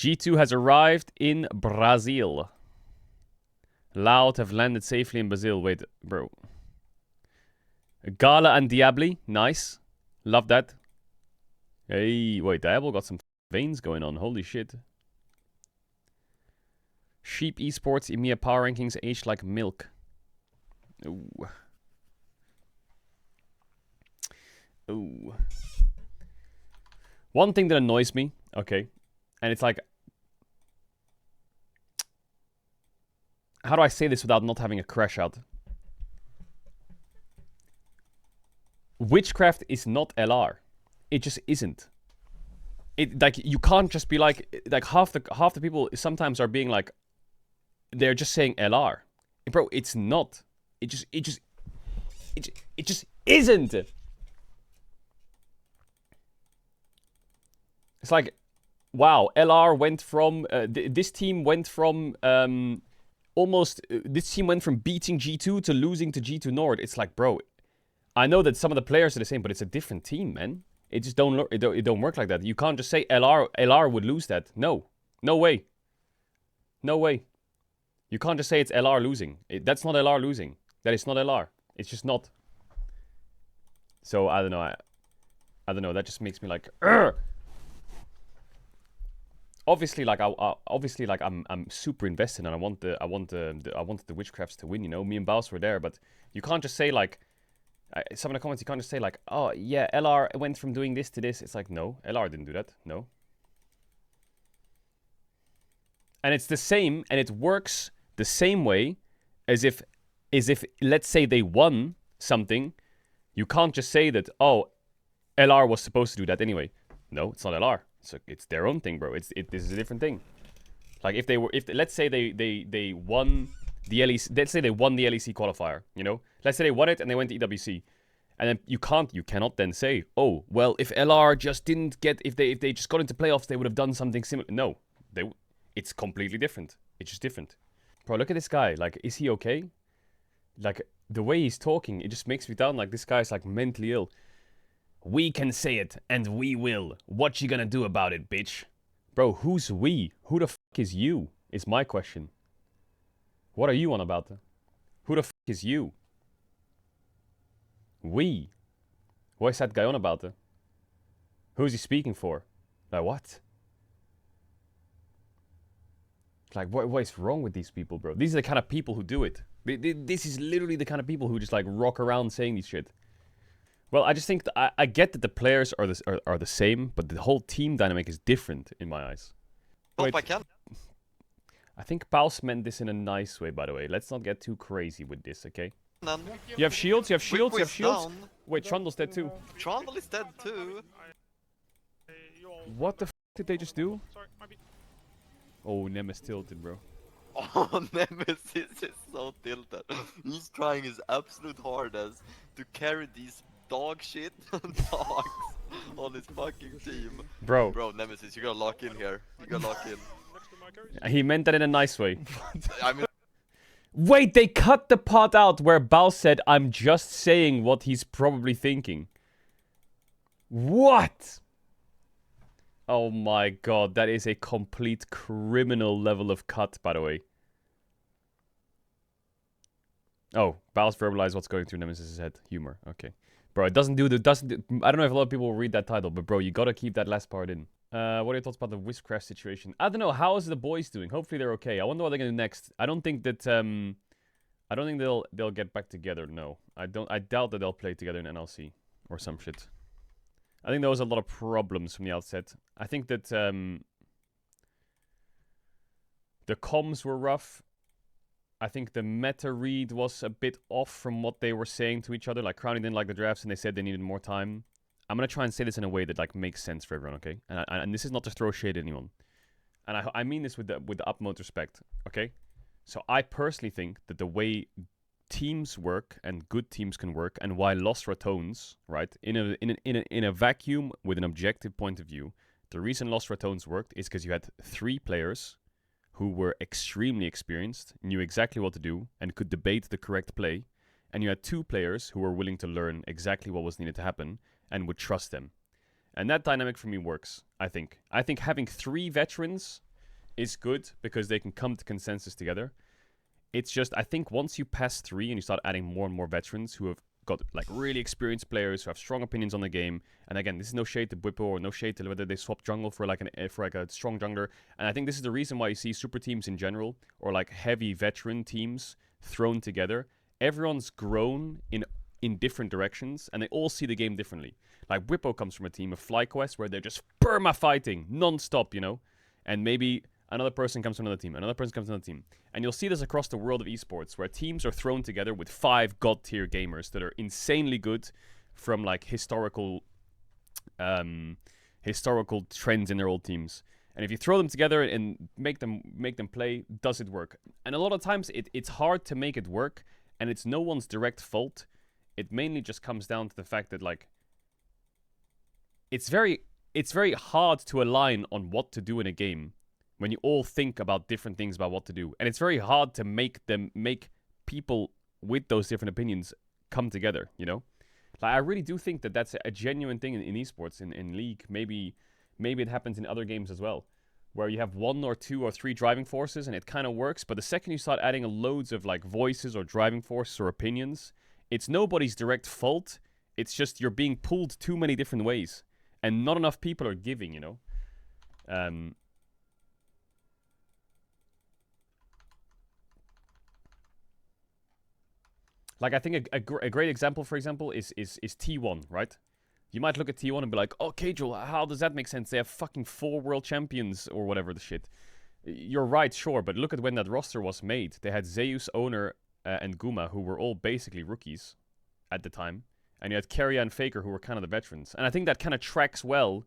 G2 has arrived in Brazil. Loud have landed safely in Brazil. Wait, bro. Gala and Diabli. Nice. Love that. Hey, wait, Diablo got some veins going on. Holy shit. Sheep Esports EMEA Power Rankings aged like milk. Ooh. Ooh. One thing that annoys me, okay, and it's like, how do I say this without not having a crash out? Witchcraft is not LR. It just isn't. It like you can't just be like half the people sometimes are being like, they're just saying LR, bro. It's not. It just isn't. It's like, wow, LR went from this team went from this team went from beating G2 to losing to G2 Nord. It's like, bro, I know that some of the players are the same, but it's a different team, man. It just don't work like that. You can't just say LR would lose that. No way. No way. You can't just say it's LR losing. That's not LR losing. That is not LR. It's just not. So I don't know. I don't know. That just makes me like, Urgh! Obviously, like I'm super invested, and I want the Witchcrafts to win. You know, me and Baus were there, but you can't just say like, some of the comments you can't just say like, oh yeah, LR went from doing this to this. It's like, no, LR didn't do that. No. And it's the same, and it works the same way as if let's say they won something. You can't just say that, oh, LR was supposed to do that anyway. No, it's not LR. It's their own thing, bro. This is a different thing. Like let's say they won the LEC, let's say they won the LEC qualifier, you know? Let's say they won it and they went to EWC. And then you cannot then say, oh, well, if LR just didn't get, if they just got into playoffs, they would have done something similar. No, it's completely different. It's just different. Bro, look at this guy. Like, is he okay? Like, the way he's talking, it just makes me sound like this guy's like mentally ill. We can say it, and we will. What you gonna do about it, bitch? Bro, who's we? Who the fuck is you? Is my question. What are you on about? Who the fuck is you? We. What is that guy on about? Who's he speaking for? Like, what? Like, what is wrong with these people, bro? These are the kind of people who do it. This is literally the kind of people who just, like, rock around saying these shit. Well, I just think I get that the players are the same, but the whole team dynamic is different in my eyes. Wait, I think Paus meant this in a nice way, by the way. Let's not get too crazy with this, okay? You have shields, you have shields, you have shields. Down. Wait, Trundle's dead too. Trundle is dead too. What the f did they just do? Oh, Nemes tilted, bro. Oh, Nemesis is so tilted. He's trying his absolute hardest to carry these dog shit dogs on his fucking team. Bro, Nemesis, you gotta lock in here. You gotta lock in. he meant that in a nice way. I mean, wait, they cut the part out where Bao said, I'm just saying what he's probably thinking. What? Oh my god, that is a complete criminal level of cut, by the way. Oh, Bao's verbalized what's going through Nemesis' head. Humor, okay. Bro, it doesn't do. I don't know if a lot of people will read that title, but bro, you gotta keep that last part in. What are your thoughts about the Witchcraft situation? I don't know, how is the boys doing? Hopefully they're okay. I wonder what they're gonna do next. I don't think that, I don't think they'll get back together, no. I doubt that they'll play together in NLC or some shit. I think there was a lot of problems from the outset. I think that the comms were rough. I think the meta read was a bit off from what they were saying to each other. Like, Crowny didn't like the drafts and they said they needed more time. I'm going to try and say this in a way that like makes sense for everyone, okay? And this is not to throw shade at anyone. And I mean this with the utmost respect, okay? So I personally think that the way teams work and good teams can work, and why Lost Ratones, right, in a vacuum with an objective point of view, the reason Lost Ratones worked is because you had 3 players who were extremely experienced, knew exactly what to do, and could debate the correct play, and you had 2 players who were willing to learn exactly what was needed to happen and would trust them. And that dynamic for me works, I think. I think having 3 veterans is good because they can come to consensus together. It's just, I think once you pass 3 and you start adding more and more veterans who have got like really experienced players who have strong opinions on the game, and again, this is no shade to Bwipo or no shade to whether they swap jungle for like a strong jungler, and I think this is the reason why you see super teams in general or like heavy veteran teams thrown together. Everyone's grown in different directions, and they all see the game differently. Like Bwipo comes from a team of FlyQuest where they're just perma fighting non-stop, you know, and maybe another person comes from another team, another person comes from another team. And you'll see this across the world of esports, where teams are thrown together with 5 god-tier gamers that are insanely good from like historical trends in their old teams. And if you throw them together and make them play, does it work? And a lot of times it's hard to make it work, and it's no one's direct fault. It mainly just comes down to the fact that like it's very hard to align on what to do in a game when you all think about different things about what to do. And it's very hard to make people with those different opinions come together, you know? Like, I really do think that that's a genuine thing in esports, in League. Maybe it happens in other games as well, where you have 1 or 2 or 3 driving forces and it kind of works, but the second you start adding loads of like voices or driving forces or opinions, it's nobody's direct fault. It's just you're being pulled too many different ways, and not enough people are giving, you know? Like, I think a great example, for example, is T1, right? You might look at T1 and be like, oh, Caedrel, how does that make sense? They have fucking 4 world champions or whatever the shit. You're right, sure, but look at when that roster was made. They had Zeus, Owner, and Guma, who were all basically rookies at the time. And you had Keria and Faker, who were kind of the veterans. And I think that kind of tracks well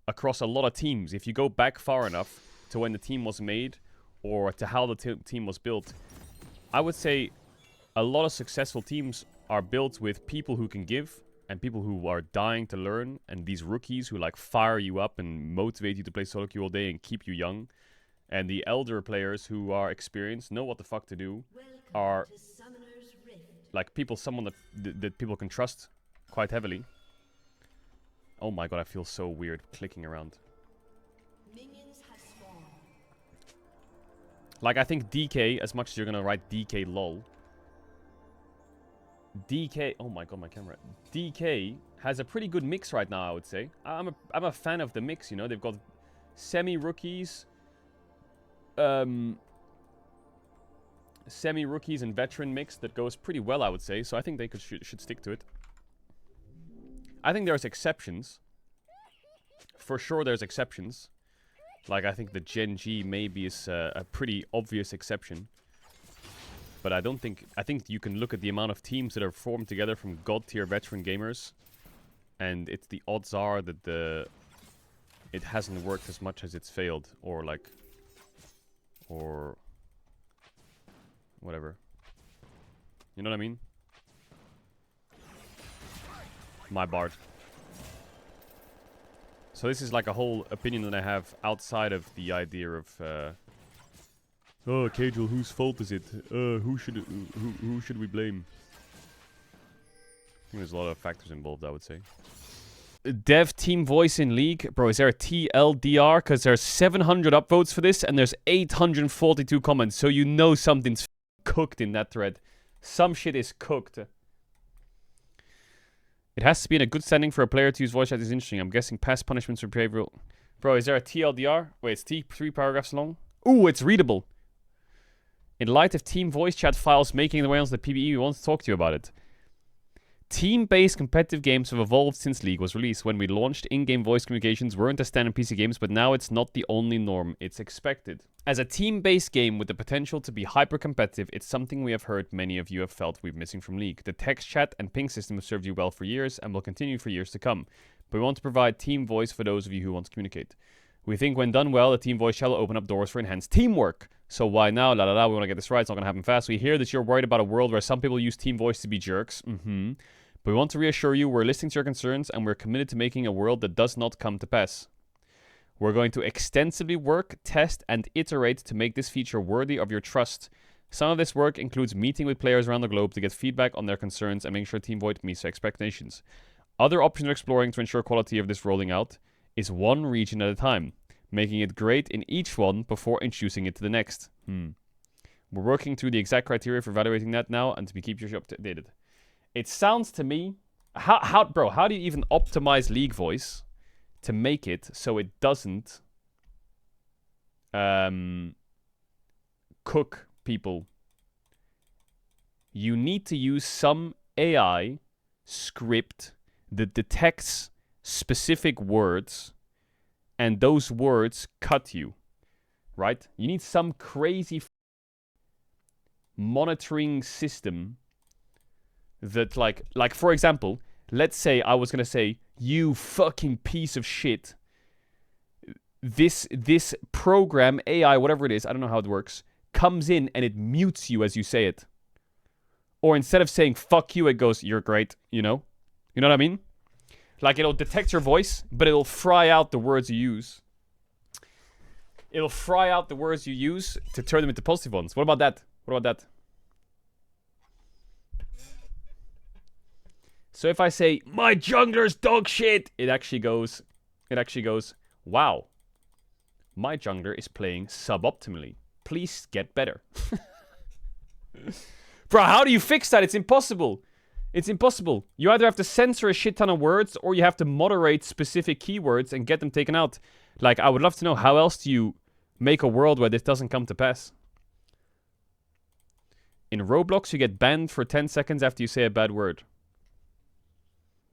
across a lot of teams. If you go back far enough to when the team was made or to how the team was built, I would say a lot of successful teams are built with people who can give and people who are dying to learn, and these rookies who like fire you up and motivate you to play solo queue all day and keep you young. And the elder players who are experienced, know what the fuck to do, are like someone that people can trust quite heavily. Oh my god, I feel so weird clicking around. Like, I think DK, as much as you're gonna write DK LOL, DK, oh my god, my camera. DK has a pretty good mix right now, I would say. I'm a fan of the mix, you know. They've got semi-rookies, semi-rookies and veteran mix that goes pretty well, I would say. So I think they should stick to it. I think there's exceptions. For sure there's exceptions. Like, I think the Gen G maybe is a pretty obvious exception. But I think you can look at the amount of teams that are formed together from god-tier veteran gamers, and the odds are that it hasn't worked as much as it's failed, or whatever. You know what I mean? My Bard. So this is like a whole opinion that I have outside of the idea of oh, Caedrel, whose fault is it? Who should we blame? I think there's a lot of factors involved, I would say. Dev team voice in League. Bro, is there a TLDR? Because there's 700 upvotes for this, and there's 842 comments. So you know something's cooked in that thread. Some shit is cooked. It has to be in a good standing for a player to use voice chat is interesting. I'm guessing past punishments for behavioral. Bro, is there a TLDR? Wait, it's 3 paragraphs long? Ooh, it's readable. In light of team voice chat files making their way onto the PBE, we want to talk to you about it. Team-based competitive games have evolved since League was released. When we launched, in-game voice communications weren't a standard PC games, but now it's not the only norm. It's expected. As a team-based game with the potential to be hyper-competitive, it's something we have heard many of you have felt we're missing from League. The text chat and ping system have served you well for years and will continue for years to come. But we want to provide team voice for those of you who want to communicate. We think when done well, the team voice chat will open up doors for enhanced teamwork. So why now? La la la, we want to get this right. It's not going to happen fast. We hear that you're worried about a world where some people use team voice to be jerks. But we want to reassure you we're listening to your concerns and we're committed to making a world that does not come to pass. We're going to extensively work, test, and iterate to make this feature worthy of your trust. Some of this work includes meeting with players around the globe to get feedback on their concerns and making sure team voice meets their expectations. Other options we're exploring to ensure quality of this rolling out is one region at a time. making it great in each one before introducing it to the next. We're working through the exact criteria for evaluating that now, and to keep your shop updated. It sounds to me, bro, how do you even optimize League Voice to make it so it doesn't cook people? You need to use some AI script that detects specific words, and those words cut you, right? You need some crazy monitoring system that, like for example, let's say I was gonna say, you fucking piece of shit. This program, AI, whatever it is, I don't know how it works, comes in and it mutes you as you say it. Or instead of saying fuck you, it goes, you're great, you know? You know what I mean? Like, it'll detect your voice, but it'll fry out the words you use. It'll fry out the words you use to turn them into positive ones. What about that? What about that? So if I say, my jungler's dog shit, it actually goes, wow, my jungler is playing suboptimally. Please get better. Bro, how do you fix that? It's impossible. It's impossible. You either have to censor a shit ton of words, or you have to moderate specific keywords and get them taken out. Like, I would love to know, how else do you make a world where this doesn't come to pass? In Roblox, you get banned for 10 seconds after you say a bad word.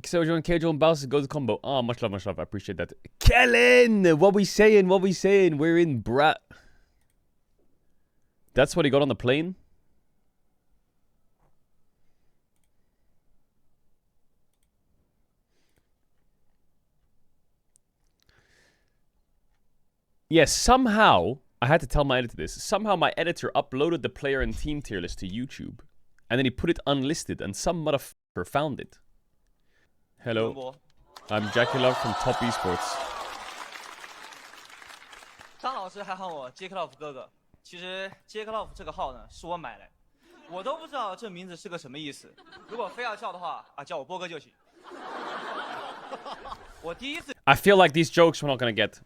So John, Caedrel and Bowser go to combo. Oh, much love, I appreciate that. Kellen! What we saying? We're in brat. That's what he got on the plane? Yes, somehow, I had to tell my editor this. Somehow my editor uploaded the player and team tier list to YouTube. And then he put it unlisted, and some motherfucker found it. Hello, I'm Jackie Love from Top Esports. 张老师还喊我杰克洛夫哥哥，其实杰克洛夫这个号呢是我买来，我都不知道这名字是个什么意思。如果非要叫的话啊，叫我波哥就行。我第一次。I feel like these jokes we're not gonna get.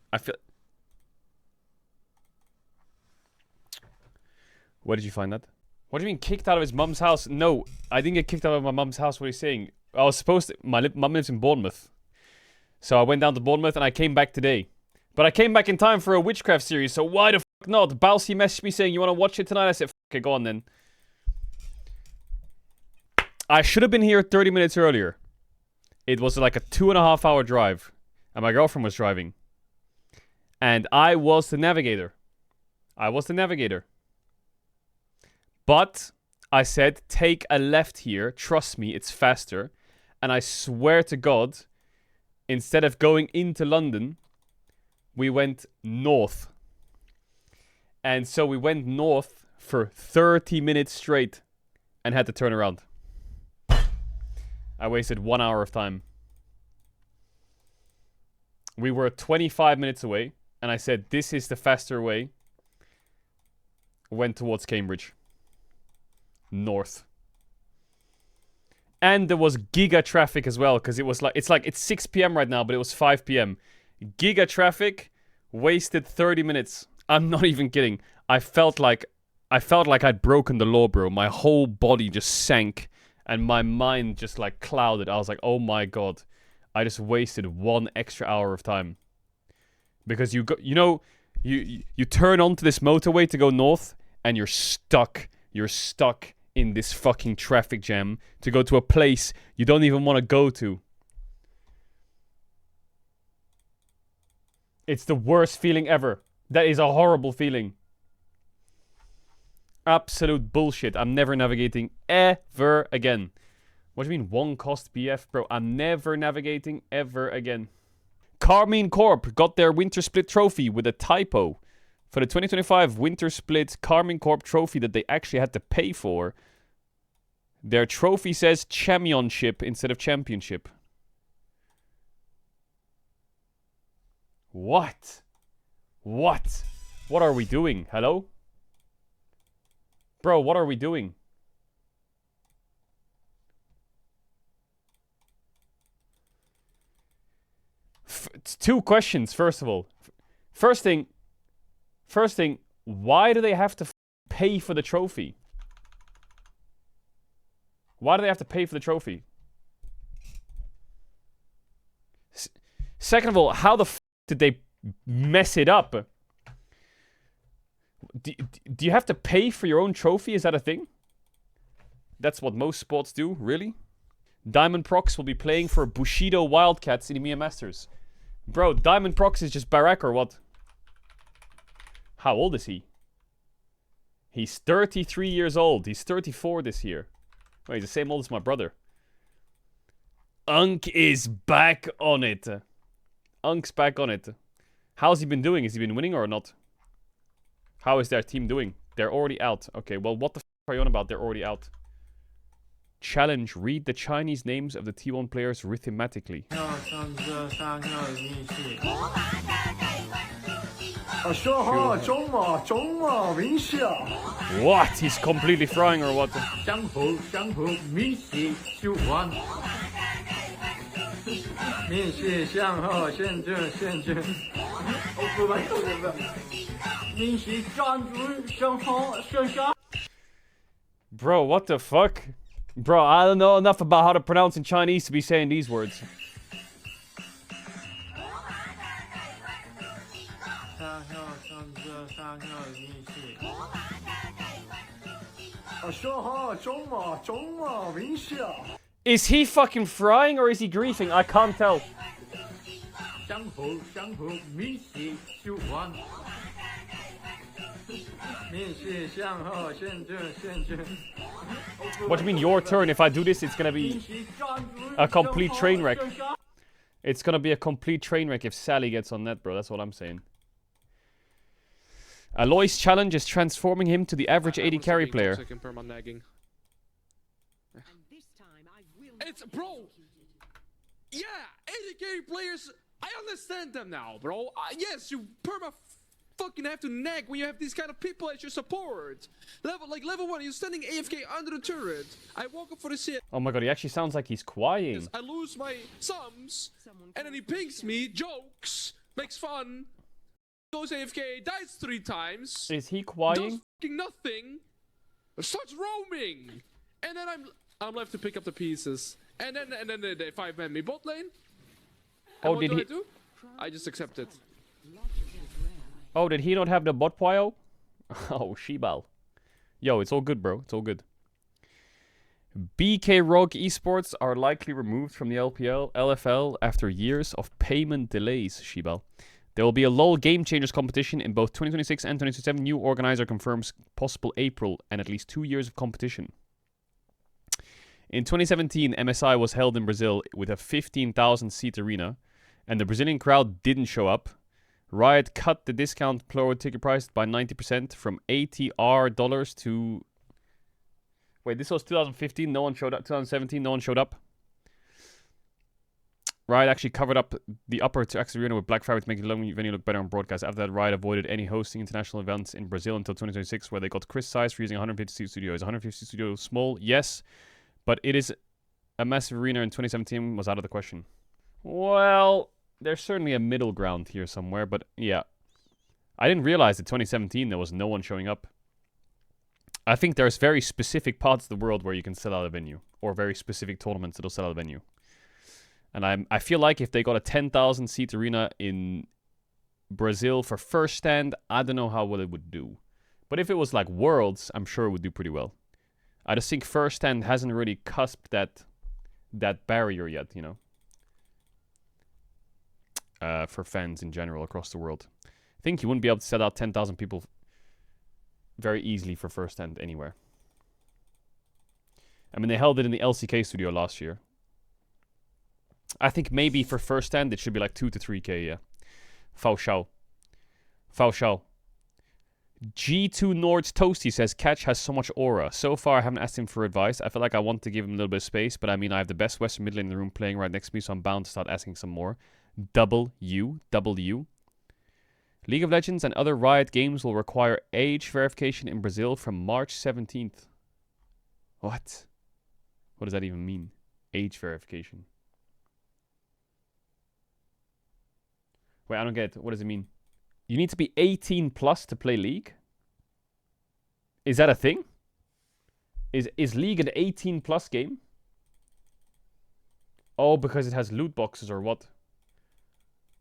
Where did you find that? What do you mean kicked out of his mum's house? No, I didn't get kicked out of my mum's house. What are you saying? I was supposed to. My mum lives in Bournemouth. So I went down to Bournemouth and I came back today. But I came back in time for a Witchcraft series, so why the fuck not? Balsy messaged me saying, you want to watch it tonight? I said, fuck it, go on then. I should have been here 30 minutes earlier. It was like a 2.5 hour drive. And my girlfriend was driving. And I was the navigator. But I said, take a left here. Trust me, it's faster. And I swear to God, instead of going into London, we went north. And so we went north for 30 minutes straight and had to turn around. I wasted 1 hour of time. We were 25 minutes away, and I said, this is the faster way. Went towards Cambridge. North. And there was giga traffic as well, because it's 6 p.m. right now, but it was 5 p.m. Giga traffic, wasted 30 minutes. I'm not even kidding. I felt like I'd broken the law, bro. My whole body just sank, and my mind just like clouded. I was like, oh my God. I just wasted 1 extra hour of time. Because you turn onto this motorway to go north, and you're stuck. You're stuck in this fucking traffic jam to go to a place you don't even want to go to. It's the worst feeling ever. That is a horrible feeling. Absolute bullshit. I'm never navigating ever again. What do you mean, one cost BF? Bro, I'm never navigating ever again. Carmine Corp got their Winter Split trophy with a typo. For the 2025 Winter Split Carmine Corp trophy that they actually had to pay for, their trophy says championship instead of championship. What? What? What are we doing? Hello? Bro, what are we doing? Two questions, first of all. First thing, why do they have to pay for the trophy? Why do they have to pay for the trophy? Second of all, how the did they mess it up? Do you have to pay for your own trophy? Is that a thing? That's what most sports do, really? Diamond Prox will be playing for Bushido Wildcats in the EMEA Masters. Bro, Diamond Prox is just Barack or what? How old is he? He's 33 years old. He's 34 this year. Wait, he's the same old as my brother. Unk is back on it. Unk's back on it. How's he been doing? Has he been winning or not? How is their team doing? They're already out. Okay, well, what the f are you on about? They're already out. Challenge. Read the Chinese names of the T1 players arithmetically. What? He's completely frying or what? Bro, what the fuck? Bro, I don't know enough about how to pronounce in Chinese to be saying these words. Is he fucking frying or is he griefing? I can't tell. What do you mean your turn? If I do this, it's gonna be a complete train wreck. It's gonna be a complete train wreck if Sally gets on net, bro. That's what I'm saying. Aloy's challenge is transforming him to the average 80 carry player. It's bro. Yeah, 80 carry players. I understand them now, bro. Yes, you fucking have to nag when you have these kind of people as your support. Level 1, you're standing AFK under the turret. I walk up for the shit. Oh my god, he actually sounds like he's crying. I lose my sums, and then he pings me, jokes, makes fun, goes AFK, dies 3 times. Is he crying? Does fucking nothing. Starts roaming, and then I'm left to pick up the pieces. And then they 5-man me bot lane. And Oh, what did do he? I do? I just accept it. Oh, did he not have the bot prio? Oh, Shebal. Yo, it's all good, bro. It's all good. BK Rogue Esports are likely removed from the LFL after years of payment delays, Shebal. There will be a LoL Game Changers competition in both 2026 and 2027. New organizer confirms possible April and at least 2 years of competition. In 2017, MSI was held in Brazil with a 15,000-seat arena, and the Brazilian crowd didn't show up. Riot cut the discount lower ticket price by 90% from $80 to... Wait, this was 2015, no one showed up. 2017, no one showed up. Riot actually covered up the upper to X Arena with Black Friday to make the venue look better on broadcast. After that, Riot avoided any hosting international events in Brazil until 2026, where they got criticized for using 150-seat studio. Is 150-seat studio small? Yes. But it is a massive arena in 2017 was out of the question. Well, there's certainly a middle ground here somewhere, but yeah. I didn't realize that 2017 there was no one showing up. I think there's very specific parts of the world where you can sell out a venue, or very specific tournaments that'll sell out a venue. And I feel like if they got a 10,000-seat arena in Brazil for first stand, I don't know how well it would do. But if it was like Worlds, I'm sure it would do pretty well. I just think first stand hasn't really cusped that barrier yet, you know, for fans in general across the world. I think you wouldn't be able to set out 10,000 people very easily for first stand anywhere. I mean, they held it in the LCK studio last year. I think maybe for first stand it should be like 2 to 3k, yeah. Fao Shao. G2 Nord's Toasty says, Catch has so much aura. So far, I haven't asked him for advice. I feel like I want to give him a little bit of space, but I mean, I have the best Western mid lane in the room playing right next to me, so I'm bound to start asking some more. W. League of Legends and other Riot games will require age verification in Brazil from March 17th. What? What does that even mean? Age verification. Wait, I don't get it. What does it mean? You need to be 18 plus to play League? Is that a thing? Is League an 18 plus game? Oh, because it has loot boxes or what?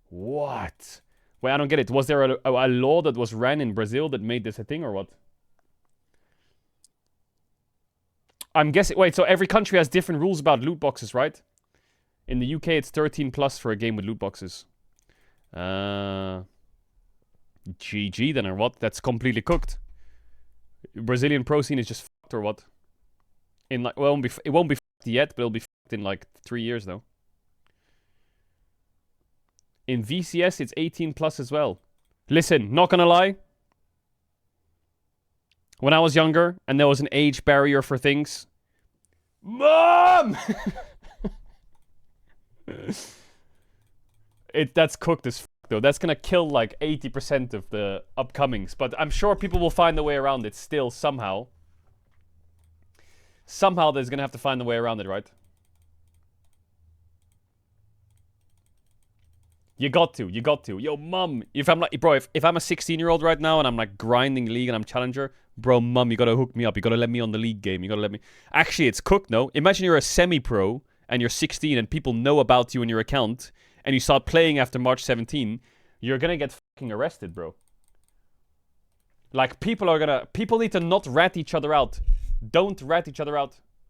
What? Wait, I don't get it. Was there a law that was ran in Brazil that made this a thing or what? I'm guessing... Wait, so every country has different rules about loot boxes, right? In the UK, it's 13 plus for a game with loot boxes. GG then or what? That's completely cooked. Brazilian pro scene is just fucked or what? In like... Well, it won't be fucked yet, but it'll be fucked in like 3 years though. In VCS, it's 18 plus as well. Listen, not gonna lie. When I was younger and there was an age barrier for things... Mom! That's cooked as fuck though. That's gonna kill like 80% of the upcomings. But I'm sure people will find a way around it still somehow. Somehow there's gonna have to find a way around it, right? You got to. Yo, mum, if I'm like, bro, if I'm a 16-year-old right now and I'm like grinding League and I'm challenger, bro, mum, you gotta hook me up. You gotta let me on the League game. You gotta let me. Actually, it's cooked, no? Imagine you're a semi-pro and you're 16 and people know about you and your account and you start playing after March 17. You're gonna get fucking arrested, bro. Like, people need to not rat each other out. Don't rat each other out.